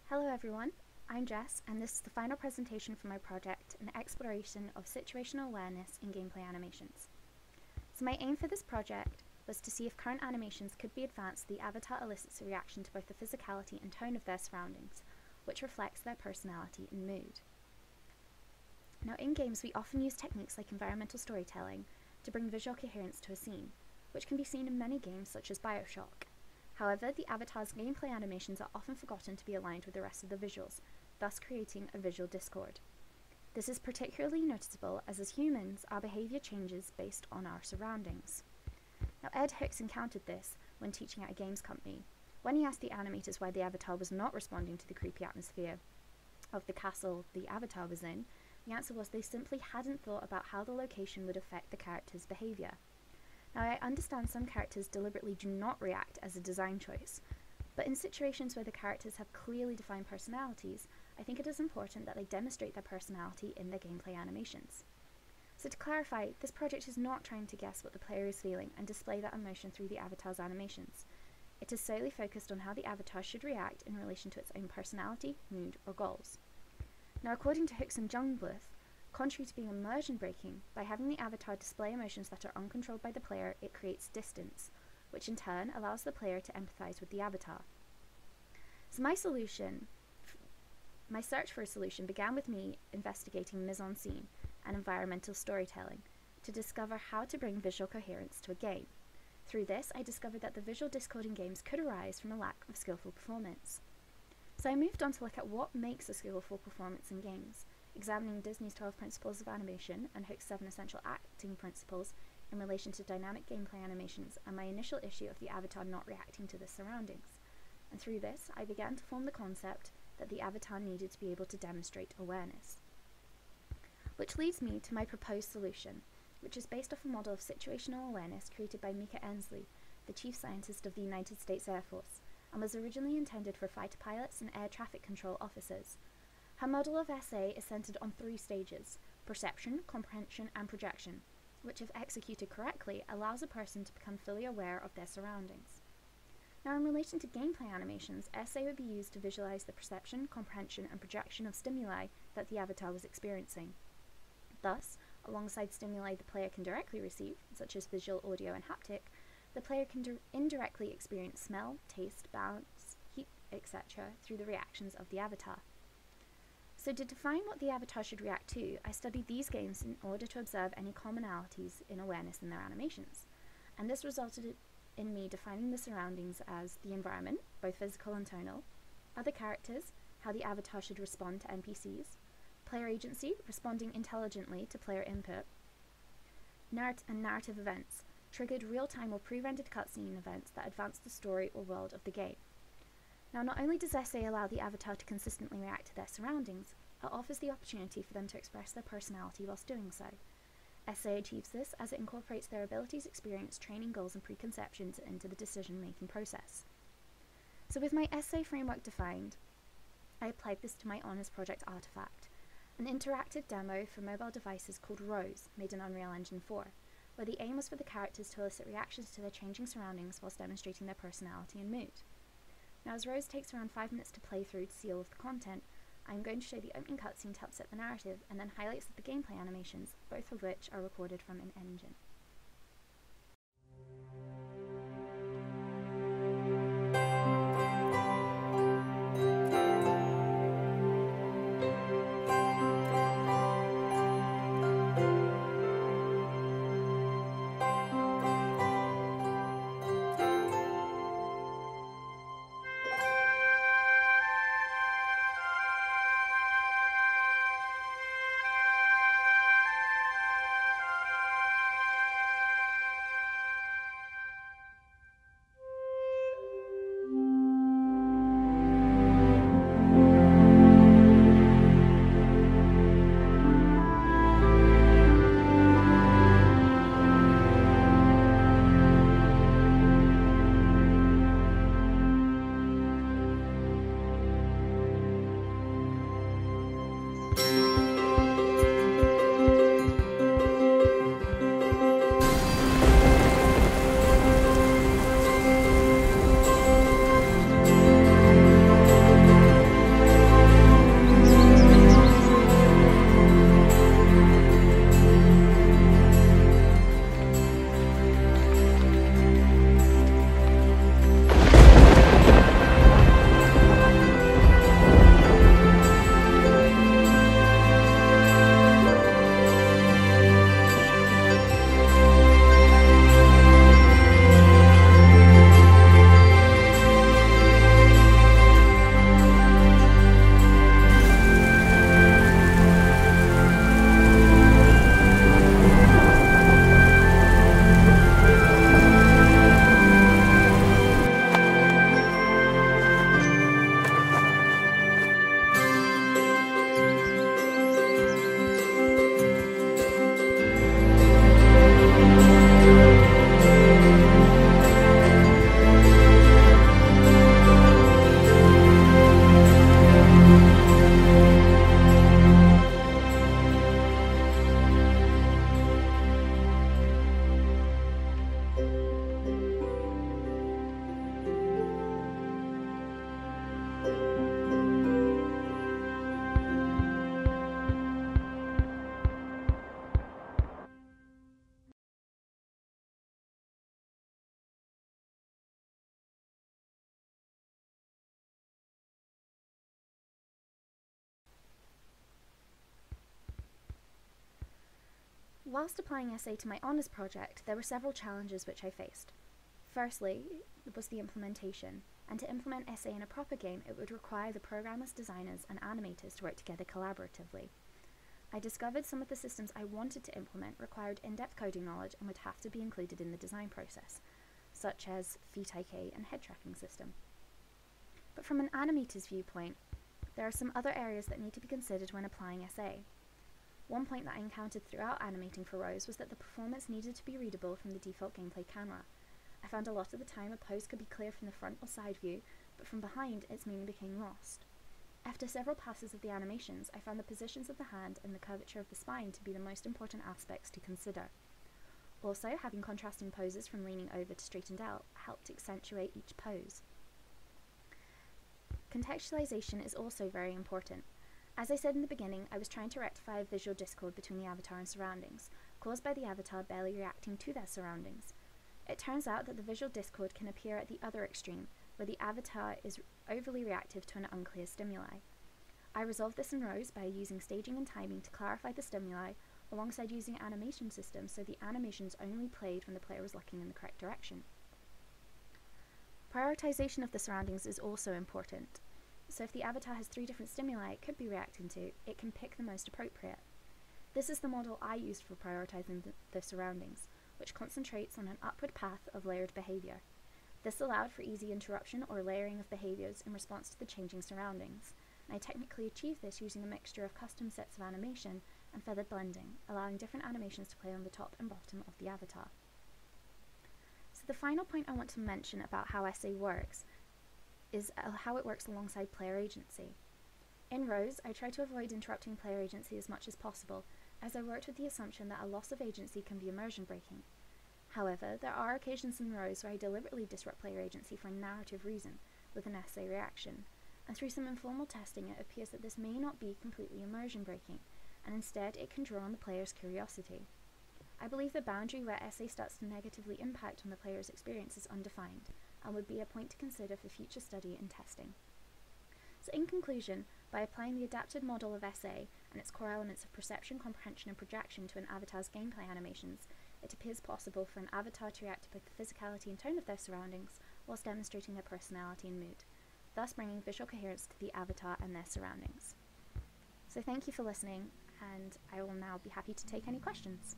Hello everyone, I'm Jess and this is the final presentation for my project, An Exploration of Situational Awareness in Gameplay Animations. So my aim for this project was to see if current animations could be advanced so the avatar elicits a reaction to both the physicality and tone of their surroundings, which reflects their personality and mood. Now in games we often use techniques like environmental storytelling to bring visual coherence to a scene, which can be seen in many games such as BioShock. However, the avatar's gameplay animations are often forgotten to be aligned with the rest of the visuals, thus creating a visual discord. This is particularly noticeable as humans, our behaviour changes based on our surroundings. Now Ed Hooks encountered this when teaching at a games company. When he asked the animators why the avatar was not responding to the creepy atmosphere of the castle the avatar was in, the answer was they simply hadn't thought about how the location would affect the character's behaviour. Now I understand some characters deliberately do not react as a design choice, but in situations where the characters have clearly defined personalities, I think it is important that they demonstrate their personality in their gameplay animations. So to clarify, this project is not trying to guess what the player is feeling and display that emotion through the avatar's animations. It is solely focused on how the avatar should react in relation to its own personality, mood, or goals. Now according to Hooks and Jungwirth, contrary to being immersion breaking, by having the avatar display emotions that are uncontrolled by the player, it creates distance, which in turn allows the player to empathise with the avatar. So my search for a solution began with me investigating mise-en-scene and environmental storytelling to discover how to bring visual coherence to a game. Through this, I discovered that the visual discord in games could arise from a lack of skillful performance. So I moved on to look at what makes a skillful performance in games, examining Disney's 12 Principles of Animation and Hooks' 7 Essential Acting Principles in relation to dynamic gameplay animations and my initial issue of the avatar not reacting to the surroundings. And through this, I began to form the concept that the avatar needed to be able to demonstrate awareness. Which leads me to my proposed solution, which is based off a model of situational awareness created by Mika Ensley, the chief scientist of the United States Air Force, and was originally intended for fighter pilots and air traffic control officers. Her model of SA is centered on 3 stages: perception, comprehension, and projection, which if executed correctly allows a person to become fully aware of their surroundings. Now in relation to gameplay animations, SA would be used to visualize the perception, comprehension, and projection of stimuli that the avatar was experiencing. Thus, alongside stimuli the player can directly receive, such as visual, audio, and haptic, the player can indirectly experience smell, taste, bounce, heat, etc. through the reactions of the avatar. So to define what the avatar should react to, I studied these games in order to observe any commonalities in awareness in their animations. And this resulted in me defining the surroundings as the environment, both physical and tonal, other characters, how the avatar should respond to NPCs, player agency, responding intelligently to player input, and narrative events, triggered real-time or pre-rendered cutscene events that advance the story or world of the game. Now not only does SA allow the avatar to consistently react to their surroundings, it offers the opportunity for them to express their personality whilst doing so. SA achieves this as it incorporates their abilities, experience, training, goals and preconceptions into the decision-making process. So with my SA framework defined, I applied this to my honours project artifact, an interactive demo for mobile devices called Rose, made in Unreal Engine 4, where the aim was for the characters to elicit reactions to their changing surroundings whilst demonstrating their personality and mood. Now as Rose takes around 5 minutes to play through to see all of the content, I am going to show the opening cutscene to help set the narrative and then highlights of the gameplay animations, both of which are recorded from an engine. Whilst applying essay to my honours project, there were several challenges which I faced. Firstly, was the implementation, and to implement essay in a proper game, it would require the programmers, designers, and animators to work together collaboratively. I discovered some of the systems I wanted to implement required in-depth coding knowledge and would have to be included in the design process, such as feet IK and head tracking system. But from an animator's viewpoint, there are some other areas that need to be considered when applying SA. One point that I encountered throughout animating for Rose was that the performance needed to be readable from the default gameplay camera. I found a lot of the time a pose could be clear from the front or side view, but from behind its meaning became lost. After several passes of the animations, I found the positions of the hand and the curvature of the spine to be the most important aspects to consider. Also, having contrasting poses from leaning over to straightened out helped accentuate each pose. Contextualization is also very important. As I said in the beginning, I was trying to rectify a visual discord between the avatar and surroundings, caused by the avatar barely reacting to their surroundings. It turns out that the visual discord can appear at the other extreme, where the avatar is overly reactive to an unclear stimuli. I resolved this in Rose by using staging and timing to clarify the stimuli, alongside using animation systems so the animations only played when the player was looking in the correct direction. Prioritization of the surroundings is also important. So if the avatar has 3 different stimuli it could be reacting to, it can pick the most appropriate. This is the model I used for prioritizing the surroundings, which concentrates on an upward path of layered behavior. This allowed for easy interruption or layering of behaviors in response to the changing surroundings, and I technically achieved this using a mixture of custom sets of animation and feathered blending, allowing different animations to play on the top and bottom of the avatar. So the final point I want to mention about how SA works is how it works alongside player agency. In Rose, I try to avoid interrupting player agency as much as possible, as I worked with the assumption that a loss of agency can be immersion breaking. However, there are occasions in Rose where I deliberately disrupt player agency for a narrative reason, with an SA reaction, and through some informal testing it appears that this may not be completely immersion breaking, and instead it can draw on the player's curiosity. I believe the boundary where SA starts to negatively impact on the player's experience is undefined, and would be a point to consider for future study and testing. So in conclusion, by applying the adapted model of SA and its core elements of perception, comprehension and projection to an avatar's gameplay animations, it appears possible for an avatar to react to both the physicality and tone of their surroundings, whilst demonstrating their personality and mood, thus bringing visual coherence to the avatar and their surroundings. So thank you for listening, and I will now be happy to take any questions.